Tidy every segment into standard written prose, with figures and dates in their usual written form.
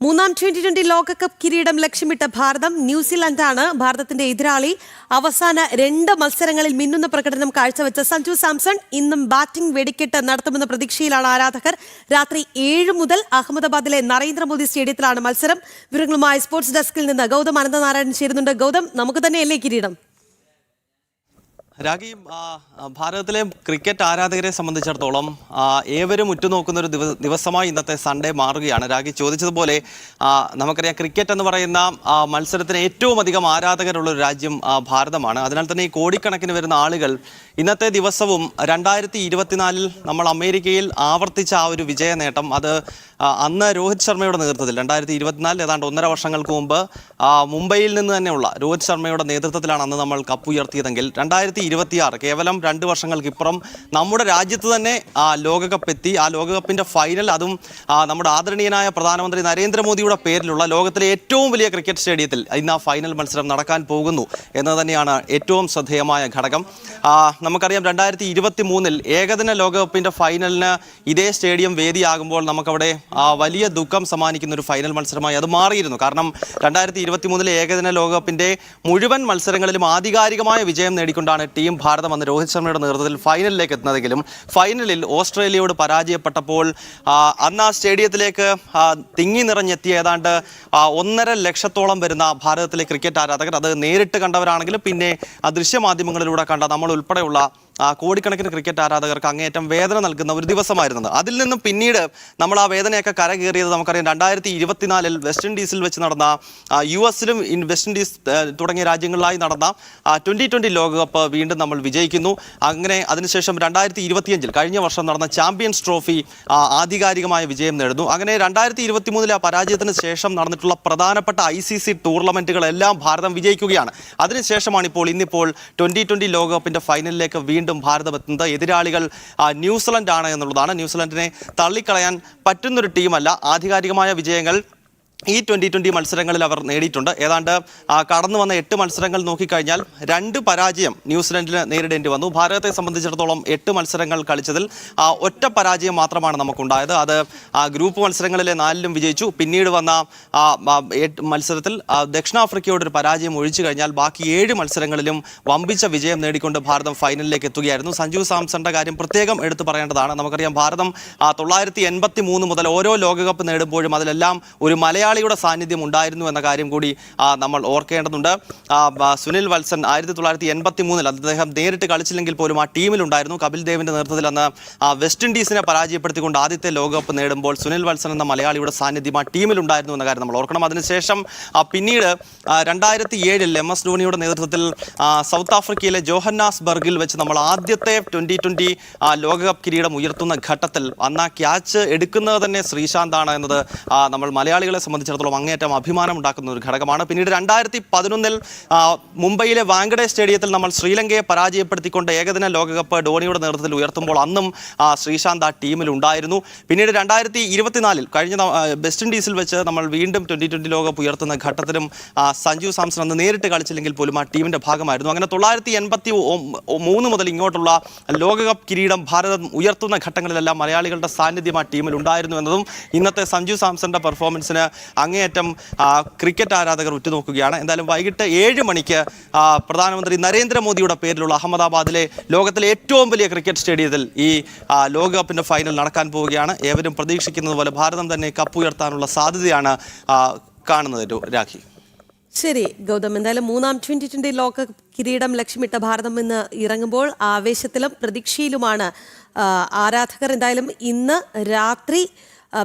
മൂന്നാം T20 ലോകകപ്പ് കിരീടം ലക്ഷ്യമിട്ട ഭാരതം ന്യൂസിലൻഡാണ് ഭാരതത്തിന്റെ എതിരാളി. അവസാന 2 മത്സരങ്ങളിൽ മിന്നുന്ന പ്രകടനം കാഴ്ചവെച്ച സഞ്ജു സാംസൺ ഇന്നും ബാറ്റിംഗ് വെടിക്കെട്ട് നടത്തുമെന്ന പ്രതീക്ഷയിലാണ് ആരാധകർ. രാത്രി 7 മുതൽ അഹമ്മദാബാദിലെ നരേന്ദ്രമോദി സ്റ്റേഡിയത്തിലാണ് മത്സരം. വിവരങ്ങളുമായി സ്പോർട്സ് ഡെസ്കിൽ നിന്ന് ഗൗതം അനന്തനാരായണൻ ചേരുന്നുണ്ട്. ഗൗതം, നമുക്ക് തന്നെയല്ലേ കിരീടം? രാഗി, ഭാരതത്തിലെ ക്രിക്കറ്റ് ആരാധകരെ സംബന്ധിച്ചിടത്തോളം ഏവരും ഉറ്റുനോക്കുന്ന ഒരു ദിവസമായി ഇന്നത്തെ സൺഡേ മാറുകയാണ്. രാഗി ചോദിച്ചതുപോലെ നമുക്കറിയാം, ക്രിക്കറ്റ് എന്ന് പറയുന്ന മത്സരത്തിന് ഏറ്റവും അധികം ആരാധകരുള്ള ഒരു രാജ്യം ഭാരതമാണ്. അതിനാൽ തന്നെ ഈ കോടിക്കണക്കിന് വരുന്ന ആളുകൾ ഇന്നത്തെ ദിവസവും 2024 നമ്മൾ അമേരിക്കയിൽ ആവർത്തിച്ച ആ ഒരു വിജയ നേട്ടം, അത് അന്ന് രോഹിത് ശർമ്മയുടെ നേതൃത്വത്തിൽ 2024 ഏതാണ്ട് 1.5 വർഷങ്ങൾക്ക് മുമ്പ് മുംബൈയിൽ നിന്ന് തന്നെയുള്ള രോഹിത് ശർമ്മയുടെ നേതൃത്വത്തിലാണ് അന്ന് നമ്മൾ കപ്പ് ഉയർത്തിയതെങ്കിൽ 2026 കേവലം 2 വർഷങ്ങൾക്കിപ്പുറം നമ്മുടെ രാജ്യത്ത് തന്നെ ലോകകപ്പ് എത്തി. ആ ലോകകപ്പിൻ്റെ ഫൈനൽ, അതും നമ്മുടെ ആദരണീയനായ പ്രധാനമന്ത്രി നരേന്ദ്രമോദിയുടെ പേരിലുള്ള ലോകത്തിലെ ഏറ്റവും വലിയ ക്രിക്കറ്റ് സ്റ്റേഡിയത്തിൽ ഇന്ന് ആ ഫൈനൽ മത്സരം നടക്കാൻ പോകുന്നു എന്നത് തന്നെയാണ് ഏറ്റവും ശ്രദ്ധേയമായ ഘടകം. നമുക്കറിയാം, 2023 ഏകദിന ലോകകപ്പിൻ്റെ ഫൈനലിന് ഇതേ സ്റ്റേഡിയം വേദിയാകുമ്പോൾ നമുക്കവിടെ വലിയ ദുഃഖം സമ്മാനിക്കുന്ന ഒരു ഫൈനൽ മത്സരമായി അത് മാറിയിരുന്നു. കാരണം 2023 ഏകദിന ലോകകപ്പിൻ്റെ മുഴുവൻ മത്സരങ്ങളിലും ആധികാരികമായ വിജയം നേടിക്കൊണ്ടാണ് ടീം ഭാരതം അന്ന് രോഹിത് ശർമ്മയുടെ നേതൃത്വത്തിൽ ഫൈനലിലേക്ക് എത്തുന്നതെങ്കിലും ഫൈനലിൽ ഓസ്ട്രേലിയയോട് പരാജയപ്പെട്ടപ്പോൾ അന്ന് ആ സ്റ്റേഡിയത്തിലേക്ക് തിങ്ങി നിറഞ്ഞെത്തിയ ഏതാണ്ട് 1.5 ലക്ഷത്തോളം വരുന്ന ഭാരതത്തിലെ ക്രിക്കറ്റ് ആരാധകർ, അത് നേരിട്ട് കണ്ടവരാണെങ്കിലും പിന്നെ ദൃശ്യമാധ്യമങ്ങളിലൂടെ കണ്ട നമ്മൾ ഉൾപ്പെടെയുള്ള കോടിക്കണക്കിന് ക്രിക്കറ്റ് ആരാധകർക്ക് അങ്ങേയറ്റം വേദന നൽകുന്ന ഒരു ദിവസമായിരുന്നത്. അതിൽ നിന്നും പിന്നീട് നമ്മൾ ആ വേദനയൊക്കെ കരകയറിയത് നമുക്കറിയാം. 2024 വെസ്റ്റ് ഇൻഡീസിൽ വെച്ച് നടന്ന US-ലും വെസ്റ്റ് ഇൻഡീസ് തുടങ്ങിയ രാജ്യങ്ങളിലായി നടന്ന 2020 ലോകകപ്പ് വീണ്ടും നമ്മൾ വിജയിക്കുന്നു. അങ്ങനെ അതിനുശേഷം 2025 കഴിഞ്ഞ വർഷം നടന്ന ചാമ്പ്യൻസ് ട്രോഫി ആധികാരികമായ വിജയം നേടുന്നു. അങ്ങനെ 2023 ആ പരാജയത്തിന് ശേഷം നടന്നിട്ടുള്ള പ്രധാനപ്പെട്ട ICC ടൂർണമെൻറ്റുകളെല്ലാം ഭാരതം വിജയിക്കുകയാണ്. അതിനുശേഷമാണ് ഇന്നിപ്പോൾ 2020 ലോകകപ്പിൻ്റെ ഫൈനലിലേക്ക് വീണ്ടും ഭാരതം എത്തുന്നത്. എതിരാളികൾ ന്യൂസിലൻഡ് ആണ് എന്നുള്ളതാണ്. ന്യൂസിലൻഡിനെ തള്ളിക്കളയാൻ പറ്റുന്നൊരു ടീമല്ല. ആധികാരികമായ വിജയങ്ങൾ ഈ 2020 മത്സരങ്ങളിൽ അവർ നേടിയിട്ടുണ്ട്. ഏതാണ്ട് കടന്നു വന്ന 8 മത്സരങ്ങൾ നോക്കിക്കഴിഞ്ഞാൽ 2 പരാജയം ന്യൂസിലൻഡിന് നേരിടേണ്ടി വന്നു. ഭാരതത്തെ സംബന്ധിച്ചിടത്തോളം 8 മത്സരങ്ങൾ കളിച്ചതിൽ ഒറ്റ പരാജയം മാത്രമാണ് നമുക്കുണ്ടായത്. അത് ഗ്രൂപ്പ് മത്സരങ്ങളിലെ 4ലും വിജയിച്ചു. പിന്നീട് വന്ന മത്സരത്തിൽ ദക്ഷിണാഫ്രിക്കയോടൊരു പരാജയം ഒഴിച്ചു കഴിഞ്ഞാൽ ബാക്കി 7 മത്സരങ്ങളിലും വമ്പിച്ച വിജയം നേടിക്കൊണ്ട് ഭാരതം ഫൈനലിലേക്ക് എത്തുകയായിരുന്നു. സഞ്ജു സാംസന്റെ കാര്യം പ്രത്യേകം എടുത്തു പറയേണ്ടതാണ്. നമുക്കറിയാം, ഭാരതം 983 മുതൽ ഓരോ ലോകകപ്പ് നേടുമ്പോഴും അതിലെല്ലാം ഒരു മലയാളിയുടെ സാന്നിധ്യം ഉണ്ടായിരുന്നു എന്ന കാര്യം കൂടി നമ്മൾ ഓർക്കേണ്ടതുണ്ട്. സുനിൽ വത്സൻ 1983 അദ്ദേഹം നേരിട്ട് കളിച്ചില്ലെങ്കിൽ പോലും ആ ടീമിലുണ്ടായിരുന്നു. കപിൽ ദേവിൻ്റെ നേതൃത്വത്തിൽ അന്ന് വെസ്റ്റ് ഇൻഡീസിനെ പരാജയപ്പെടുത്തിക്കൊണ്ട് ആദ്യത്തെ ലോകകപ്പ് നേടുമ്പോൾ സുനിൽ വത്സൻ എന്ന മലയാളിയുടെ സാന്നിധ്യം ആ ടീമിലുണ്ടായിരുന്നു എന്ന കാര്യം നമ്മൾ ഓർക്കണം. അതിനുശേഷം പിന്നീട് 2007 MS ധോണിയുടെ നേതൃത്വത്തിൽ സൗത്ത് ആഫ്രിക്കയിലെ ജോഹന്നാസ്ബർഗിൽ വെച്ച് നമ്മൾ ആദ്യത്തെ 2020 ലോകകപ്പ് കിരീടം ഉയർത്തുന്ന ഘട്ടത്തിൽ അന്ന് ആ ക്യാച്ച് എടുക്കുന്നത് തന്നെ ശ്രീശാന്താണ് എന്നത് നമ്മൾ മലയാളികളെ സംബന്ധിച്ചിടത്തോളം അങ്ങേയറ്റം അഭിമാനം ഉണ്ടാക്കുന്ന ഒരു ഘടകമാണ്. പിന്നീട് 2011 മുംബൈയിലെ വാങ്കഡെ സ്റ്റേഡിയത്തിൽ നമ്മൾ ശ്രീലങ്കയെ പരാജയപ്പെടുത്തിക്കൊണ്ട് ഏകദിന ലോകകപ്പ് ധോണിയുടെ നേതൃത്വത്തിൽ ഉയർത്തുമ്പോൾ അന്നും ശ്രീശാന്ത് ആ ടീമിൽ ഉണ്ടായിരുന്നു. പിന്നീട് 2024 കഴിഞ്ഞ വെസ്റ്റ് ഇൻഡീസിൽ വെച്ച് നമ്മൾ വീണ്ടും 2020 ലോകകപ്പ് ഉയർത്തുന്ന ഘട്ടത്തിലും സഞ്ജു സാംസൺ അന്ന് നേരിട്ട് കളിച്ചില്ലെങ്കിൽ പോലും ആ ടീമിൻ്റെ ഭാഗമായിരുന്നു. അങ്ങനെ 983 മുതൽ ഇങ്ങോട്ടുള്ള ലോകകപ്പ് കിരീടം ഭാരതം ഉയർത്തുന്ന ഘട്ടങ്ങളിലെല്ലാം മലയാളികളുടെ സാന്നിധ്യം ആ ടീമിൽ ഉണ്ടായിരുന്നു എന്നതും ഇന്നത്തെ സഞ്ജു സാംസന്റെ പെർഫോമൻസിന് അങ്ങേയറ്റം ക്രിക്കറ്റ് ആരാധകർ ഉറ്റുനോക്കുകയാണ്. എന്തായാലും വൈകിട്ട് 7 മണിക്ക് പ്രധാനമന്ത്രി നരേന്ദ്രമോദിയുടെ പേരിലുള്ള അഹമ്മദാബാദിലെ ലോകത്തിലെ ഏറ്റവും വലിയ ക്രിക്കറ്റ് സ്റ്റേഡിയത്തിൽ ഈ ലോകകപ്പിൻ്റെ ഫൈനൽ നടക്കാൻ പോവുകയാണ്. ഏവരും പ്രതീക്ഷിക്കുന്നത് പോലെ ഭാരതം തന്നെ കപ്പ് ഉയർത്താനുള്ള സാധ്യതയാണ് കാണുന്നത്. രാഖി, ശരി ഗൗതം, എന്തായാലും മൂന്നാം T20 ലോകകപ്പ് കിരീടം ലക്ഷ്യമിട്ട ഭാരതം ഇന്ന് ഇറങ്ങുമ്പോൾ ആവേശത്തിലും പ്രതീക്ഷയിലുമാണ് ആരാധകർ. എന്തായാലും ഇന്ന് രാത്രി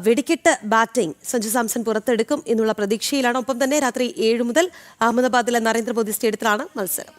വെടിക്കെട്ട് ബാറ്റിംഗ് സഞ്ജു സാംസൺ പുറത്തെടുക്കും എന്നുള്ള പ്രതീക്ഷയിലാണ്. ഒപ്പം തന്നെ രാത്രി 7 മുതൽ അഹമ്മദാബാദിലെ നരേന്ദ്രമോദി സ്റ്റേഡിയത്തിലാണ് മത്സരം.